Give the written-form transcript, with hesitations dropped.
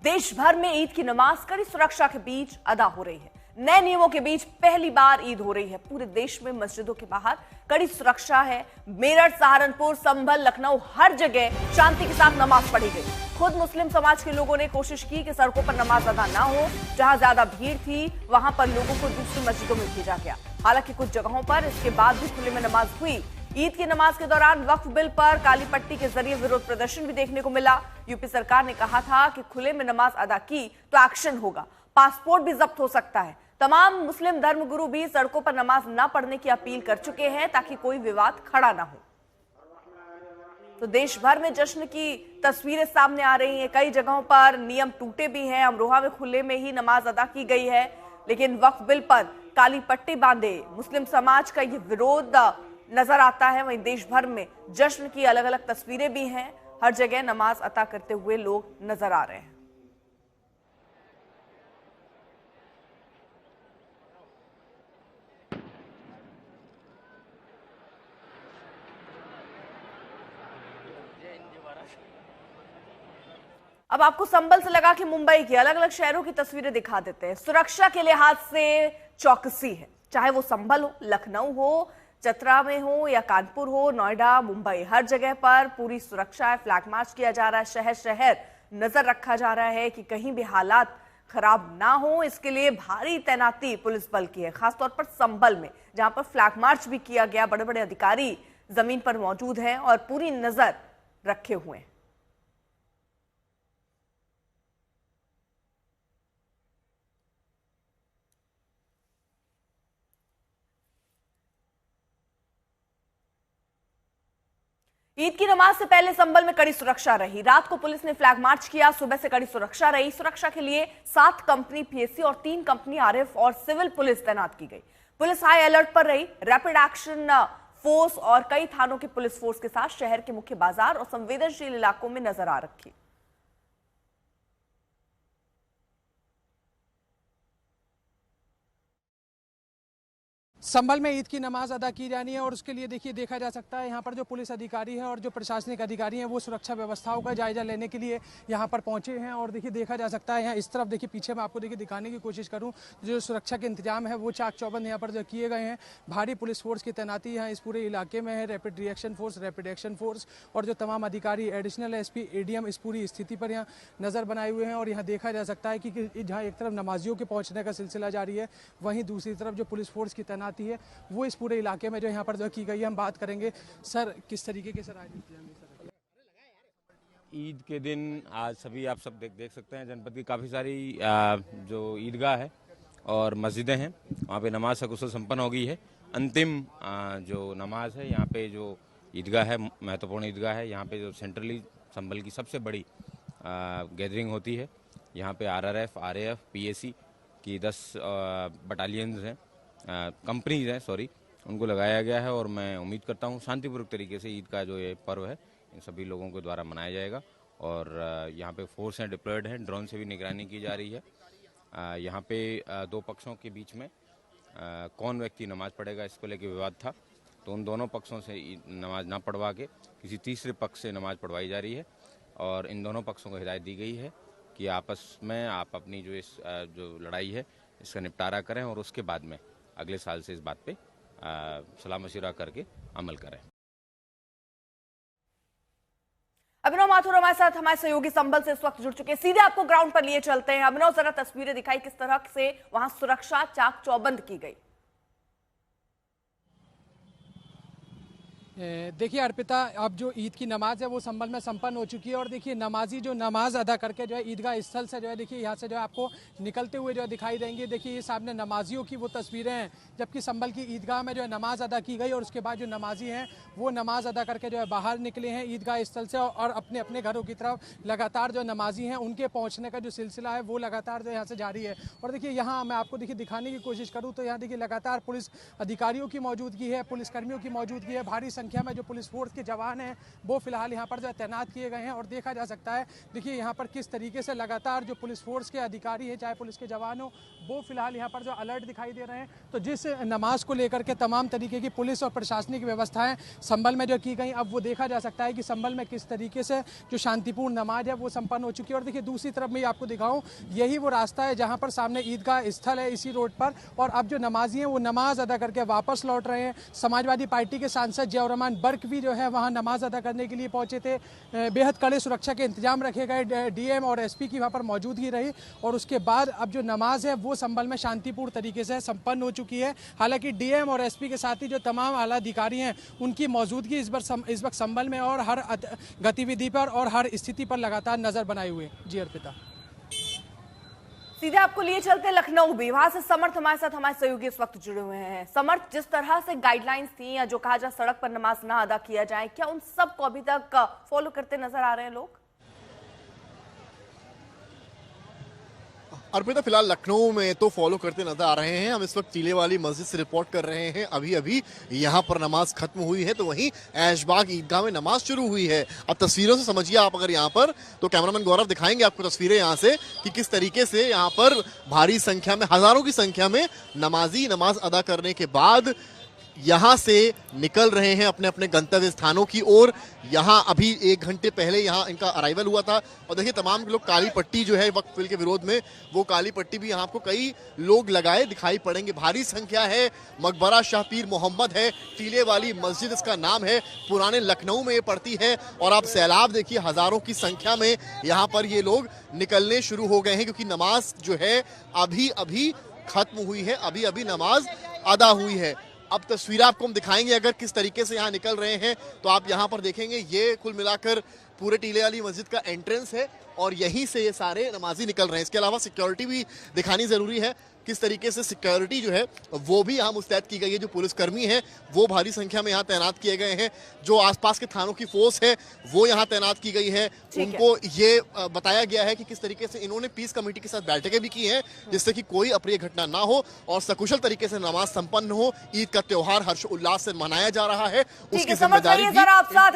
देश भर में ईद की नमाज कड़ी सुरक्षा के बीच अदा हो रही है। नए नियमों के बीच पहली बार ईद हो रही है। पूरे देश में मस्जिदों के बाहर कड़ी सुरक्षा है। मेरठ, सहारनपुर, संभल, लखनऊ, हर जगह शांति के साथ नमाज पढ़ी गई। खुद मुस्लिम समाज के लोगों ने कोशिश की कि सड़कों पर नमाज अदा ना हो। जहां ज्यादा भीड़ थी वहां पर लोगों को दूसरी मस्जिदों में भेजा गया। हालांकि कुछ जगहों पर इसके बाद भी खुले में नमाज हुई। ईद की नमाज के दौरान वक्फ बिल पर काली पट्टी के जरिए विरोध प्रदर्शन भी देखने को मिला। यूपी सरकार ने कहा था कि खुले में नमाज अदा की तो एक्शन होगा, पासपोर्ट भी जब्त हो सकता है। तमाम मुस्लिम धर्मगुरु भी सड़कों पर नमाज न पढ़ने की अपील कर चुके हैं ताकि कोई विवाद खड़ा ना हो। तो देश भर में जश्न की तस्वीरें सामने आ रही हैं। कई जगहों पर नियम टूटे भी हैं। अमरोहा में खुले में ही नमाज अदा की गई है, लेकिन वक्फ बिल पर काली पट्टी बांधे मुस्लिम समाज का ये विरोध नजर आता है। वहीं देश भर में जश्न की अलग अलग तस्वीरें भी हैं। हर जगह नमाज अता करते हुए लोग नजर आ रहे हैं। अब आपको संभल से लगा कि मुंबई की अलग अलग शहरों की तस्वीरें दिखा देते हैं। सुरक्षा के लिहाज से चौकसी है, चाहे वो संभल हो, लखनऊ हो, चतरा में हो या कानपुर हो, नोएडा, मुंबई, हर जगह पर पूरी सुरक्षा है। फ्लैग मार्च किया जा रहा है। शहर शहर नजर रखा जा रहा है कि कहीं भी हालात खराब ना हो। इसके लिए भारी तैनाती पुलिस बल की है, खासतौर पर संभल में जहां पर फ्लैग मार्च भी किया गया। बड़े बड़े अधिकारी जमीन पर मौजूद हैं और पूरी नजर रखे हुए हैं। ईद की नमाज से पहले संभल में कड़ी सुरक्षा रही। रात को पुलिस ने फ्लैग मार्च किया, सुबह से कड़ी सुरक्षा रही। सुरक्षा के लिए 7 कंपनी पीएसी और 3 कंपनी आरएफ और सिविल पुलिस तैनात की गई। पुलिस हाई अलर्ट पर रही। रैपिड एक्शन फोर्स और कई थानों की पुलिस फोर्स के साथ शहर के मुख्य बाजार और संवेदनशील इलाकों में नजर आ रखी। संभल में ईद की नमाज अदा की जानी है और उसके लिए देखिए देखा जा सकता है यहाँ पर जो पुलिस अधिकारी हैं और जो प्रशासनिक अधिकारी हैं वो सुरक्षा व्यवस्थाओं का जायजा लेने के लिए यहाँ पर पहुँचे हैं। और देखिए देखा जा सकता है यहाँ इस तरफ देखिए पीछे मैं आपको देखिए दिखाने की कोशिश करूँ, जो सुरक्षा के इंतजाम है वो चाक चौबंद यहाँ पर जो किए गए हैं। भारी पुलिस फोर्स की तैनाती यहाँ इस पूरे इलाके में है। Rapid reaction force, rapid action force और जो तमाम अधिकारी, एडिशनल एसपी, एडीएम इस पूरी स्थिति पर यहाँ नज़र बनाए हुए हैं। और यहाँ देखा जा सकता है कि जहाँ एक तरफ नमाजियों के पहुँचने का सिलसिला जारी है, वहीं दूसरी तरफ जो पुलिस फोर्स की तैनाती है वो इस पूरे इलाके में जो यहाँ पर जो की गई है। हम बात करेंगे सर किस तरीके के सर ईद के दिन आज सभी आप सब देख सकते हैं जनपद की काफ़ी सारी जो ईदगाह है और मस्जिदें हैं वहाँ पे नमाज सकुशल संपन्न हो गई है। अंतिम जो नमाज है यहाँ पे जो ईदगाह है, महत्वपूर्ण ईदगाह है, यहाँ पे जो सेंट्रली संभल की सबसे बड़ी गैदरिंग होती है। यहाँ पे आरआरएफ, आरएएफ, पीएसी की 10 बटालियंस हैं, कंपनीज हैं सॉरी, उनको लगाया गया है। और मैं उम्मीद करता हूँ शांतिपूर्वक तरीके से ईद का जो ये पर्व है इन सभी लोगों के द्वारा मनाया जाएगा। और यहाँ पे फोर्स हैं, डिप्लॉयड हैं, ड्रोन से भी निगरानी की जा रही है। यहाँ पे 2 पक्षों के बीच में कौन व्यक्ति नमाज पढ़ेगा इसको लेकर विवाद था, तो उन दोनों पक्षों से नमाज ना पढ़वा के किसी तीसरे पक्ष से नमाज पढ़वाई जा रही है। और इन दोनों पक्षों को हिदायत दी गई है कि आपस में आप अपनी जो लड़ाई है इसका निपटारा करें और उसके बाद में अगले साल से इस बात पे सलाह मशवरा करके अमल करें। अभिनव माथुर हमारे साथ, हमारे सहयोगी संभल से इस वक्त जुड़ चुके हैं। सीधे आपको ग्राउंड पर लिए चलते हैं। अभिनव, जरा तस्वीरें दिखाई, किस तरह से वहां सुरक्षा चाक चौबंद की गई। देखिए अर्पिता, अब जो ईद की नमाज है वो संभल में संपन्न हो चुकी है। और देखिए नमाजी जो नमाज अदा करके जो है ईदगाह स्थल से जो है देखिए यहाँ से जो है आपको निकलते हुए जो है दिखाई देंगे। देखिए ये सामने नमाजियों की वो तस्वीरें हैं, जबकि संभल की ईदगाह में जो है नमाज अदा की गई और उसके बाद जो नमाजी हैं वो नमाज अदा करके जो है बाहर निकले हैं ईदगाह स्थल से और अपने अपने घरों की तरफ लगातार जो नमाजी हैं उनके पहुँचने का जो सिलसिला है वो लगातार जो यहाँ से जारी है। और देखिए यहाँ मैं आपको देखिए दिखाने की कोशिश करूँ तो यहाँ देखिए लगातार पुलिस अधिकारियों की मौजूदगी है, पुलिसकर्मियों की मौजूदगी है, भारी संख्या में जो पुलिस फोर्स के जवान हैं वो फिलहाल यहाँ पर जो है तैनात किए गए हैं। और देखा जा सकता है, देखिए यहाँ पर किस तरीके से लगातार जो पुलिस फोर्स के अधिकारी हैं, चाहे पुलिस के जवान हो, वो फिलहाल यहाँ पर जो अलर्ट दिखाई दे रहे हैं। तो जिस नमाज को लेकर के तमाम तरीके की पुलिस और प्रशासनिक व्यवस्थाएं संभल में जो की गई, अब वो देखा जा सकता है कि संभल में किस तरीके से जो शांतिपूर्ण नमाज है वो संपन्न हो चुकी है। और देखिए दूसरी तरफ मैं आपको दिखाऊं, यही वो रास्ता है जहां पर सामने ईदगाह स्थल है इसी रोड पर, और अब जो नमाजी हैं वो नमाज अदा करके वापस लौट रहे हैं। समाजवादी पार्टी के सांसद जियाउर रहमान बर्क भी जो है वहां नमाज अदा करने के लिए पहुंचे थे। बेहद कड़े सुरक्षा के इंतजाम रखे गए, डीएम और एसपी की वहां पर मौजूदगी रही, और उसके बाद अब जो नमाज है वो संभल में शांतिपूर्ण तरीके से संपन्न हो चुकी है। हालांकि डीएम और एसपी के साथ ही जो तमाम आला अधिकारी हैं उनकी मौजूदगी इस वक्त संभल में और हर गतिविधि पर और हर स्थिति पर लगातार नजर बनाए हुए। जी अर्पिता, सीधे आपको लिए चलते लखनऊ भी, वहां से समर्थ हमारे साथ हमारे सहयोगी इस वक्त जुड़े हुए हैं। समर्थ, जिस तरह से गाइडलाइंस थी या जो कहा जाए सड़क पर नमाज ना अदा किया जाए, क्या उन सब को अभी तक फॉलो करते नजर आ रहे हैं लोग? अर्पिता, फिलहाल लखनऊ में तो फॉलो करते नजर आ रहे हैं। हम इस वक्त टीले वाली मस्जिद से रिपोर्ट कर रहे हैं। अभी अभी यहाँ पर नमाज खत्म हुई है, तो वहीं ऐशबाग ईदगाह में नमाज शुरू हुई है। अब तस्वीरों से समझिए आप, अगर यहाँ पर तो कैमरामैन गौरव दिखाएंगे आपको तस्वीरें यहाँ से कि किस तरीके से यहाँ पर भारी संख्या में, हजारों की संख्या में नमाजी नमाज अदा करने के बाद यहाँ से निकल रहे हैं अपने अपने गंतव्य स्थानों की ओर। यहाँ अभी 1 घंटे पहले यहाँ इनका अराइवल हुआ था, और देखिए तमाम लोग काली पट्टी जो है वक्फ बिल के विरोध में, वो काली पट्टी भी यहाँ आपको कई लोग लगाए दिखाई पड़ेंगे। भारी संख्या है। मकबरा शाह पीर मोहम्मद है, टीले वाली मस्जिद इसका नाम है, पुराने लखनऊ में ये पड़ती है। और आप सैलाब देखिए, हजारों की संख्या में यहाँ पर ये लोग निकलने शुरू हो गए हैं, क्योंकि नमाज जो है अभी अभी खत्म हुई है, अभी अभी नमाज अदा हुई है। अब तस्वीर आपको हम दिखाएंगे अगर किस तरीके से यहाँ निकल रहे हैं, तो आप यहाँ पर देखेंगे ये कुल मिलाकर पूरे टीले वाली मस्जिद का एंट्रेंस है, और यहीं से ये सारे नमाजी निकल रहे हैं। इसके अलावा सिक्योरिटी भी दिखानी जरूरी है, किस तरीके से सिक्योरिटी जो है वो भी यहाँ मुस्तैद की गई है। जो पुलिसकर्मी हैं वो भारी संख्या में यहाँ तैनात किए गए हैं। जो आसपास के थानों की फोर्स है वो यहाँ तैनात की गई है। उनको ये बताया गया है कि किस तरीके से इन्होंने पीस कमेटी के साथ बैठकें भी की हैं, जिससे कि कोई अप्रिय घटना ना हो और सकुशल तरीके से नमाज संपन्न हो। ईद का त्योहार हर्ष उल्लास से मनाया जा रहा है, उसकी जिम्मेदारी भी